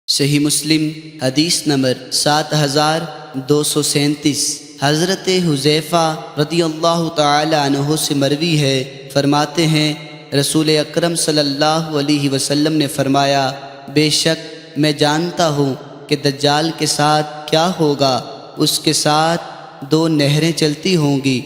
صحیح مسلم حدیث نمبر 7237 حضرت حذیفہ رضی اللہ تعالی عنہ سے مروی ہے، فرماتے ہیں رسول اکرم صلی اللہ علیہ وسلم نے فرمایا، بے شک میں جانتا ہوں کہ دجال کے ساتھ کیا ہوگا۔ اس کے ساتھ 2 نہریں چلتی ہوں گی،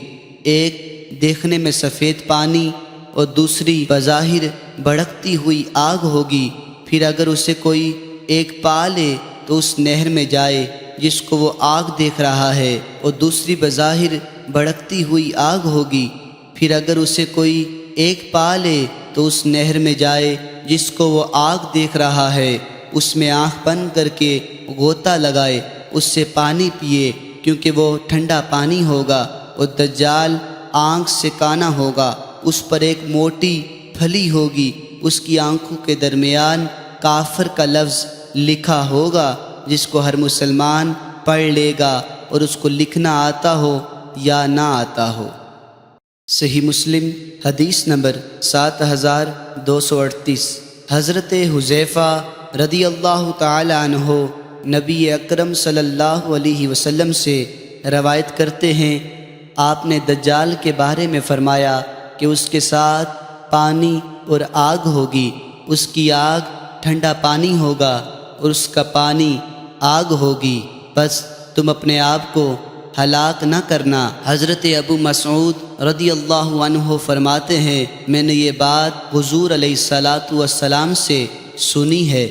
ایک دیکھنے میں سفید پانی اور دوسری بظاہر بھڑکتی ہوئی آگ ہوگی۔ پھر اگر اسے کوئی ایک پا لے تو اس نہر میں جائے جس کو وہ آگ دیکھ رہا ہے، اور دوسری بظاہر بھڑکتی ہوئی آگ ہوگی۔ پھر اگر اسے کوئی ایک پا لے تو اس نہر میں جائے جس کو وہ آگ دیکھ رہا ہے، اس میں آنکھ بند کر کے غوطہ لگائے، اس سے پانی پیے کیونکہ وہ ٹھنڈا پانی ہوگا، اور دجال آنکھ سے کانا ہوگا، اس پر ایک موٹی پھلی ہوگی، اس کی آنکھوں کے درمیان کافر کا لفظ لکھا ہوگا جس کو ہر مسلمان پڑھ لے گا، اور اس کو لکھنا آتا ہو یا نہ آتا ہو۔ صحیح مسلم حدیث نمبر 7238 حضرت حذیفہ رضی اللہ تعالی عنہ نبی اکرم صلی اللہ علیہ وسلم سے روایت کرتے ہیں، آپ نے دجال کے بارے میں فرمایا کہ اس کے ساتھ پانی اور آگ ہوگی، اس کی آگ ٹھنڈا پانی ہوگا اور اس کا پانی آگ ہوگی، بس تم اپنے آپ کو ہلاک نہ کرنا۔ حضرت ابو مسعود رضی اللہ عنہ فرماتے ہیں، میں نے یہ بات حضور علیہ الصلاۃ والسلام سے سنی ہے۔